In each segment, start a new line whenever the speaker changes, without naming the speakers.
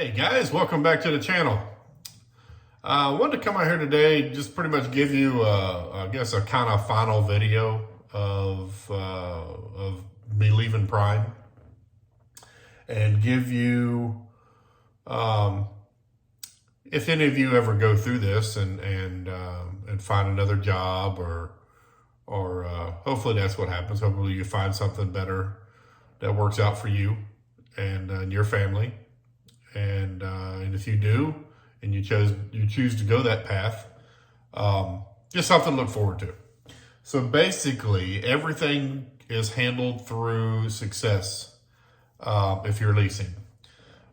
Hey guys, welcome back to the channel. I wanted to come out here today, just pretty much give you, I guess, a kind of final video of me leaving Prime, and give you, if any of you ever go through this and find another job, or hopefully that's what happens. Hopefully you find something better that works out for you and your family. And if you do, and you choose to go that path, just something to look forward to. So basically, everything is handled through Success if you're leasing.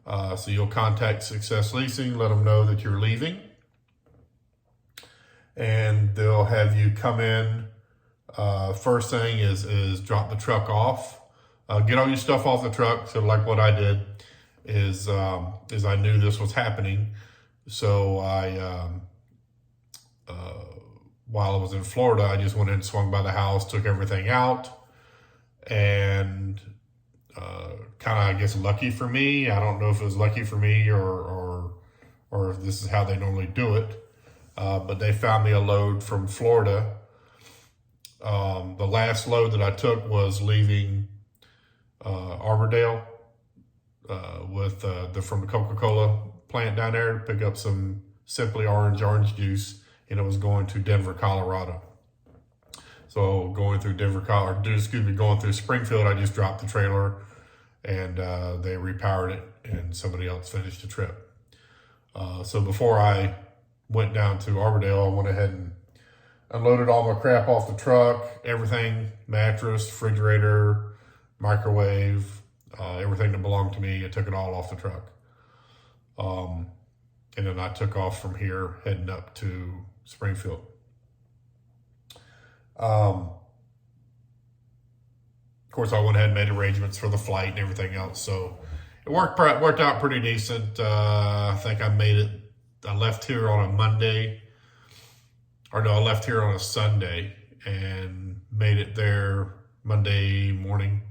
So you'll contact Success Leasing, let them know that you're leaving, and they'll have you come in. First thing is drop the truck off, get all your stuff off the truck. So like what I did is I knew this was happening. So I, while I was in Florida, I just went in and swung by the house, took everything out, and kind of, I guess, lucky for me. I don't know if it was lucky for me or if this is how they normally do it. But they found me a load from Florida. The last load that I took was leaving Arbordale from the Coca-Cola plant down there to pick up some Simply orange juice, and it was going to Denver, Colorado. So going through going through Springfield, I just dropped the trailer, and they repowered it, and somebody else finished the trip. So before I went down to Arbordale, I went ahead and unloaded all my crap off the truck, everything, mattress, refrigerator, microwave, everything that belonged to me. I took it all off the truck. And then I took off from here, heading up to Springfield. Of course, I went ahead and made arrangements for the flight and everything else. So it worked out pretty decent. I think I left here on a Monday. I left here on a Sunday and made it there Tuesday morning,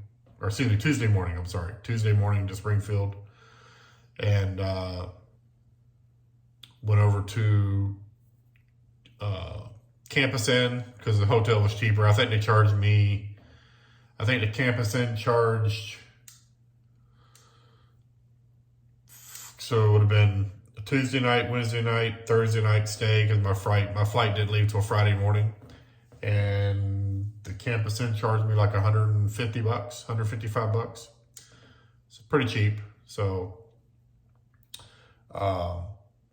Tuesday morning to Springfield, and went over to Campus Inn because the hotel was cheaper. I think the Campus Inn charged, so it would have been a Tuesday night, Wednesday night, Thursday night stay, because my flight didn't leave till Friday morning, and the Campus Inn charged me like $150, $155. It's pretty cheap. So I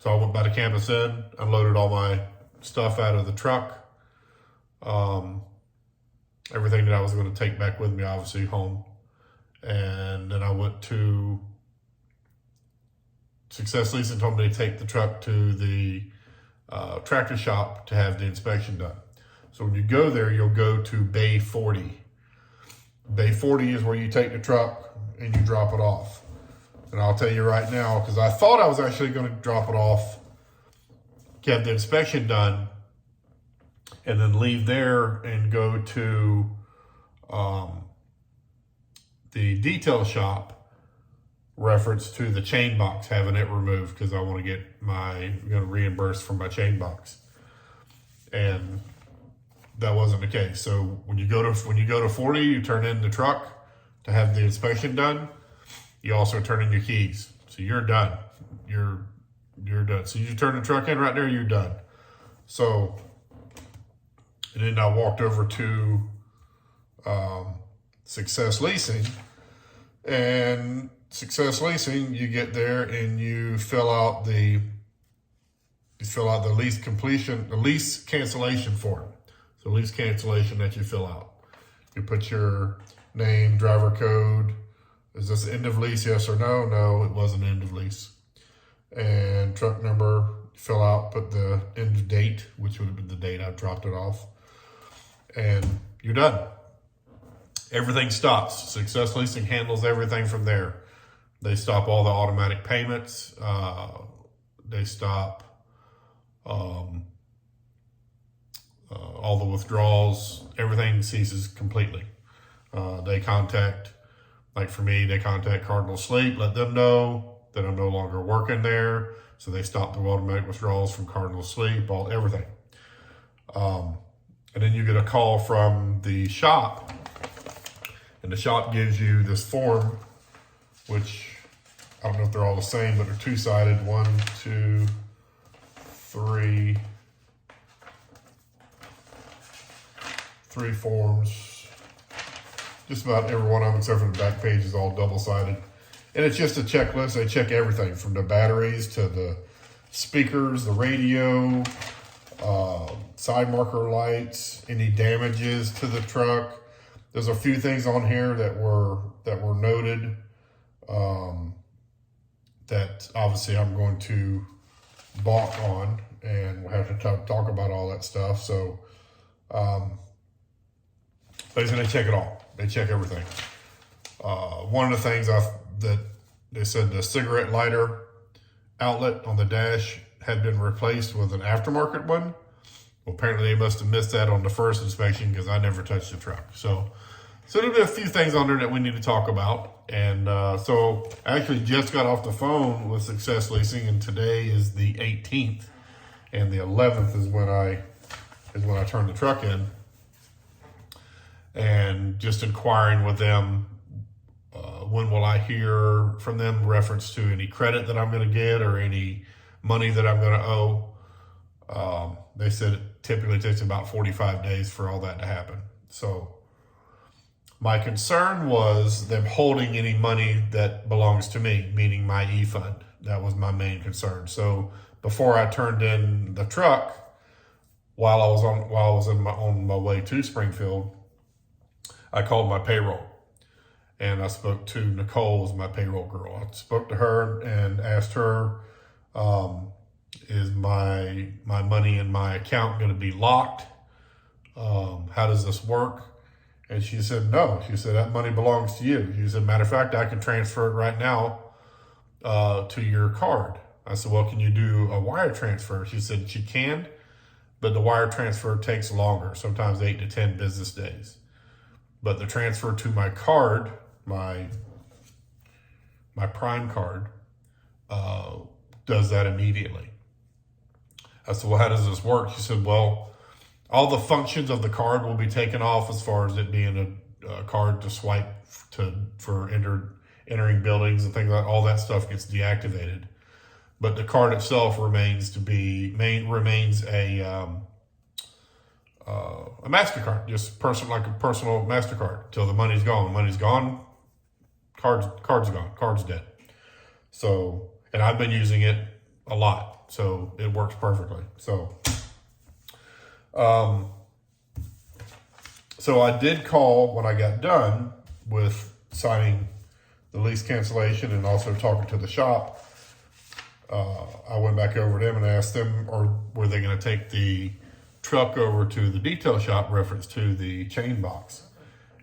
went by the Campus Inn, unloaded all my stuff out of the truck. Everything that I was going to take back with me, obviously, home. And then I went to Success Leasing, told me to take the truck to the tractor shop to have the inspection done. So when you go there, you'll go to Bay 40. Bay 40 is where you take the truck and you drop it off. And I'll tell you right now, because I thought I was actually going to drop it off, get the inspection done, and then leave there and go to the detail shop, reference to the chain box, having it removed, because I want to get reimbursed for my chain box. And that wasn't the case. So when you go to 40, you turn in the truck to have the inspection done. You also turn in your keys. So you're done. You're done. So you turn the truck in right there, you're done. So, and then I walked over to Success Leasing. And Success Leasing, you get there and you fill out the lease cancellation form. So lease cancellation that you fill out. You put your name, driver code. Is this end of lease, yes or no? No, it wasn't end of lease. And truck number, fill out, put the end date, which would have been the date I dropped it off. And you're done. Everything stops. Success Leasing handles everything from there. They stop all the automatic payments. They stop all the withdrawals. Everything ceases completely. They contact Like for me, they contact Cardinal Sleep, let them know that I'm no longer working there. So they stopped the automatic withdrawals from Cardinal Sleep, everything. And then you get a call from the shop, and the shop gives you this form, which I don't know if they're all the same, but they're two-sided. 1, 2, 3. 3 forms. Just about every one of them, except for the back page, is all double-sided. And it's just a checklist. They check everything from the batteries to the speakers, the radio, side marker lights, any damages to the truck. There's a few things on here that were noted that obviously I'm going to balk on, and we'll have to talk about all that stuff. So basically, they check it all. They check everything. One of the things that they said, the cigarette lighter outlet on the dash had been replaced with an aftermarket one. Well, apparently they must have missed that on the first inspection, because I never touched the truck. So there'll be a few things on there that we need to talk about. And so I actually just got off the phone with Success Leasing, and today is the 18th, and the 11th is when I turned the truck in. And just inquiring with them, when will I hear from them reference to any credit that I'm going to get or any money that I'm going to owe. They said it typically takes about 45 days for all that to happen. So my concern was them holding any money that belongs to me, meaning my e-fund. That was my main concern. So before I turned in the truck, while I was on my way to Springfield, I called my payroll, and I spoke to Nicole, as my payroll girl. I spoke to her and asked her, is my money in my account going to be locked? How does this work? And she said, no. She said, that money belongs to you. She said, matter of fact, I can transfer it right now to your card. I said, well, can you do a wire transfer? She said she can, but the wire transfer takes longer, sometimes 8 to 10 business days. But the transfer to my card, my Prime card, does that immediately. I said, well, how does this work? She said, well, all the functions of the card will be taken off, as far as it being a card to swipe for entering buildings and things like that. All that stuff gets deactivated. But the card itself remains a MasterCard, just like a personal MasterCard, till the money's gone. The money's gone, card's gone, card's dead. So, and I've been using it a lot, so it works perfectly. So I did call when I got done with signing the lease cancellation and also talking to the shop. I went back over to them and asked them, or were they going to take the truck over to the detail shop, reference to the chain box?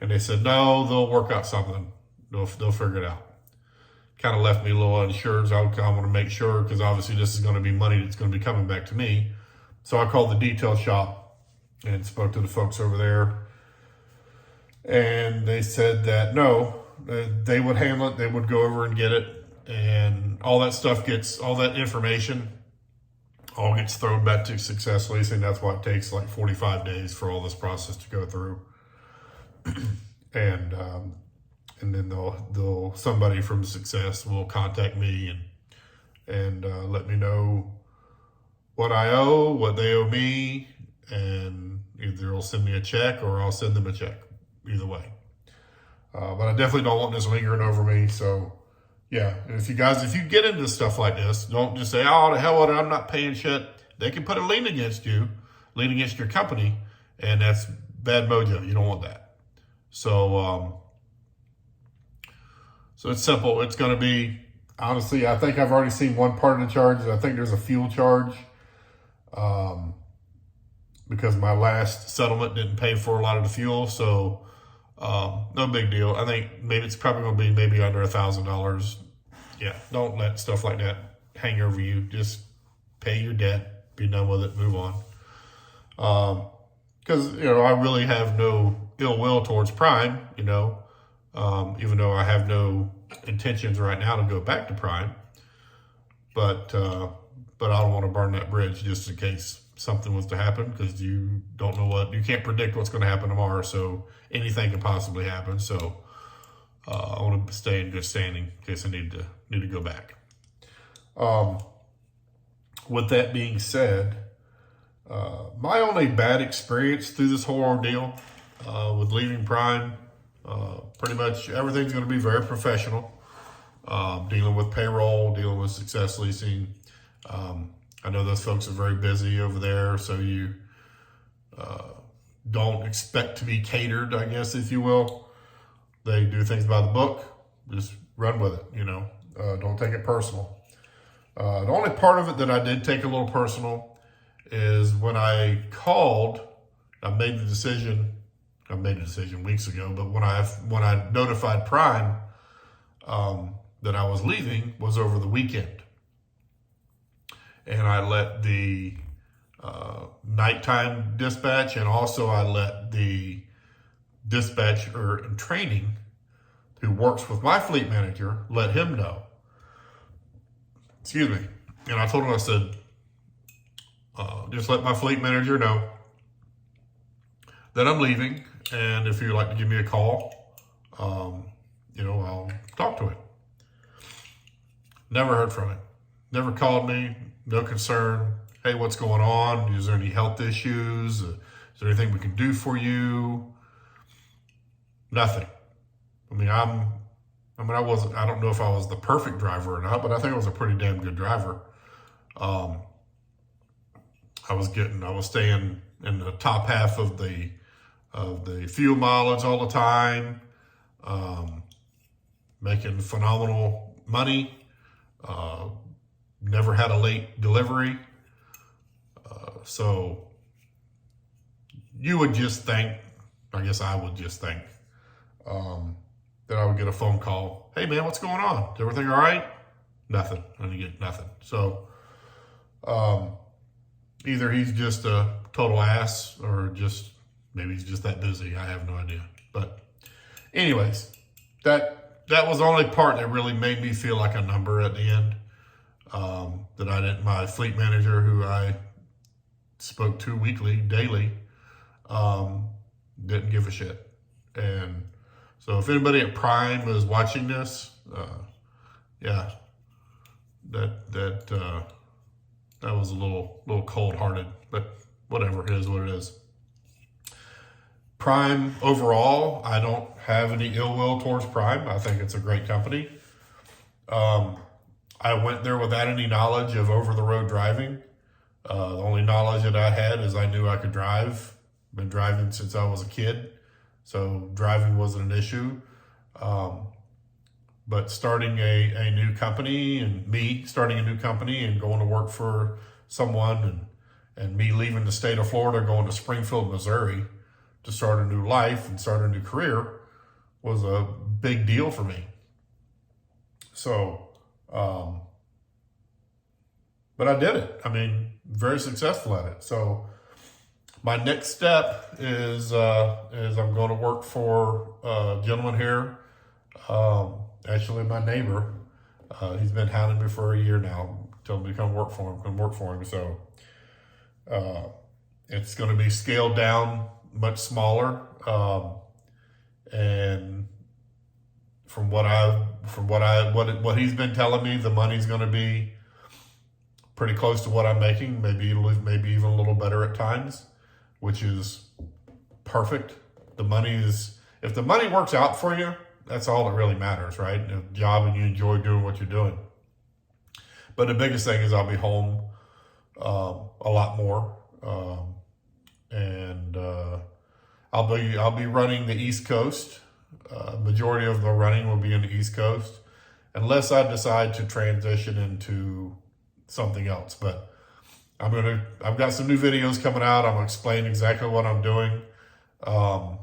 And they said, no, they'll work out something. They'll figure it out. Kind of left me a little unsure. So I want to make sure, because obviously this is going to be money that's going to be coming back to me. So I called the detail shop and spoke to the folks over there. And they said that no, they would handle it. They would go over and get it. And all that information all gets thrown back to Success Leasing. That's why it takes like 45 days for all this process to go through. And then somebody from Success will contact me and let me know what I owe, what they owe me, and either they'll send me a check or I'll send them a check. Either way. But I definitely don't want this lingering over me. So yeah, and if you get into stuff like this, don't just say, oh, the hell with it, I'm not paying shit. They can put a lien against you, lien against your company, and that's bad mojo. You don't want that. So it's simple. It's going to be, honestly, I think I've already seen one part of the charges. I think there's a fuel charge, because my last settlement didn't pay for a lot of the fuel. So no big deal. I think maybe it's probably going to be maybe under $1,000. Yeah, don't let stuff like that hang over you. Just pay your debt, be done with it, move on. Because, I really have no ill will towards Prime, even though I have no intentions right now to go back to Prime. but I don't want to burn that bridge just in case something was to happen, because you don't know you can't predict what's going to happen tomorrow. So anything can possibly happen. So I want to stay in good standing in case I need to go back. With that being said, my only bad experience through this whole ordeal with leaving Prime, pretty much everything's going to be very professional. Dealing with payroll, dealing with Success Leasing. I know those folks are very busy over there, so you don't expect to be catered, I guess, if you will. They do things by the book. Just run with it, don't take it personal. The only part of it that I did take a little personal is when I called. I made a decision weeks ago, but when I notified Prime that I was leaving was over the weekend. And I let the nighttime dispatch, and also I let the dispatcher in training who works with my fleet manager, let him know. Excuse me. And I told him, I said, just let my fleet manager know that I'm leaving. And if you'd like to give me a call, I'll talk to him. Never heard from him. Never called me. No concern. Hey, what's going on? Is there any health issues? Is there anything we can do for you? Nothing. I don't know if I was the perfect driver or not, but I think I was a pretty damn good driver. I was staying in the top half of the fuel mileage all the time, making phenomenal money. Never had a late delivery. So you would just think, I guess I would just think, that I would get a phone call. Hey man, what's going on? Is everything all right? Nothing. I didn't get nothing. So either he's just a total ass, or maybe he's just that busy. I have no idea. But anyways, that was the only part that really made me feel like a number at the end. My fleet manager, who I spoke to daily, didn't give a shit. And so if anybody at Prime is watching this, that was a little cold-hearted, but whatever, it is what it is. Prime overall, I don't have any ill will towards Prime. I think it's a great company. I went there without any knowledge of over-the-road driving. The only knowledge that I had is I knew I could drive. Been driving since I was a kid, so driving wasn't an issue. But starting a new company, and me starting a new company and going to work for someone, and me leaving the state of Florida, going to Springfield, Missouri to start a new life and start a new career, was a big deal for me. So, but I did it. Very successful at it. So my next step is I'm going to work for a gentleman here. Actually, my neighbor. He's been hounding me for a year now, telling me to come work for him. So it's going to be scaled down, much smaller, and from what he's been telling me, the money's going to be pretty close to what I'm making, maybe even a little better at times, which is perfect. If the money works out for you, that's all that really matters, right? A job and you enjoy doing what you're doing. But the biggest thing is I'll be home a lot more, and I'll be running the East Coast. Majority of the running will be in the East Coast, unless I decide to transition into something else. But I've got some new videos coming out. I'm gonna explain exactly what I'm doing. I'm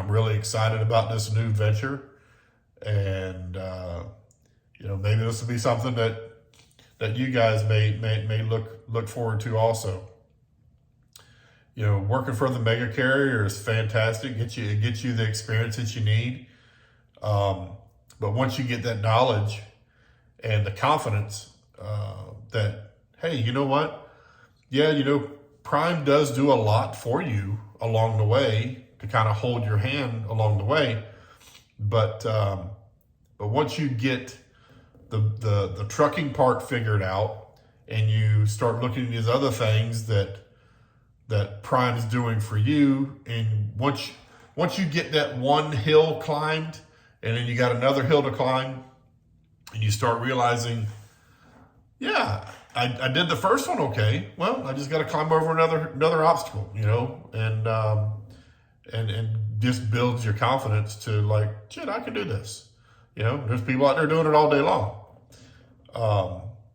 really excited about this new venture, and maybe this will be something that you guys may look forward to also. Working for the mega carrier is fantastic. It gets you the experience that you need. But once you get that knowledge and the confidence, that, hey, you know what? Yeah, Prime does do a lot for you along the way to kind of hold your hand along the way. But once you get the trucking part figured out, and you start looking at these other things that Prime is doing for you, and once you get that one hill climbed, and then you got another hill to climb, and you start realizing, yeah, I did the first one okay. Well, I just got to climb over another obstacle, and just builds your confidence to like, shit, I can do this. There's people out there doing it all day long.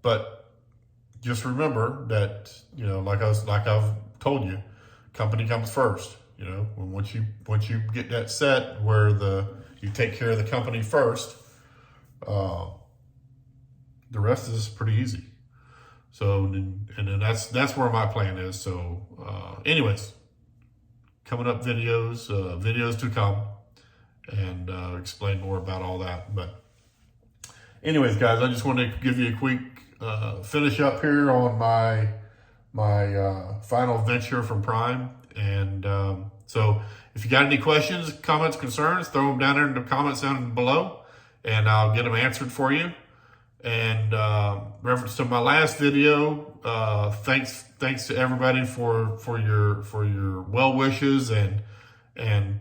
But just remember that, like I've told you, company comes first. Once you get that set where you take care of the company first, the rest is pretty easy. So, and then that's where my plan is. So, anyways, coming up videos to come, and explain more about all that. But anyways, guys, I just wanted to give you a quick finish up here on my final venture from Prime. And so if you got any questions, comments, concerns, throw them down there in the comments down below, and I'll get them answered for you. And reference to my last video, thanks to everybody for your well wishes and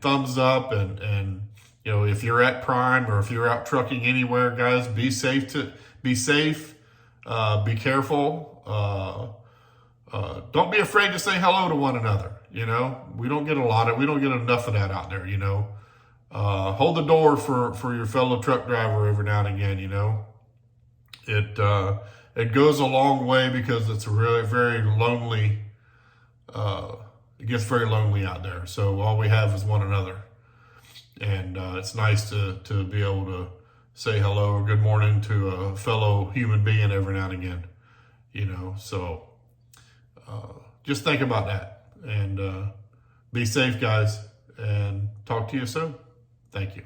thumbs up, and if you're at Prime or if you're out trucking anywhere, guys, be safe, be careful. Don't be afraid to say hello to one another. We don't get enough of that out there. Hold the door for your fellow truck driver every now and again. It goes a long way, because it's really very lonely. It gets very lonely out there. So all we have is one another. And it's nice to be able to say hello or good morning to a fellow human being every now and again. So just think about that, and be safe, guys, and talk to you soon. Thank you.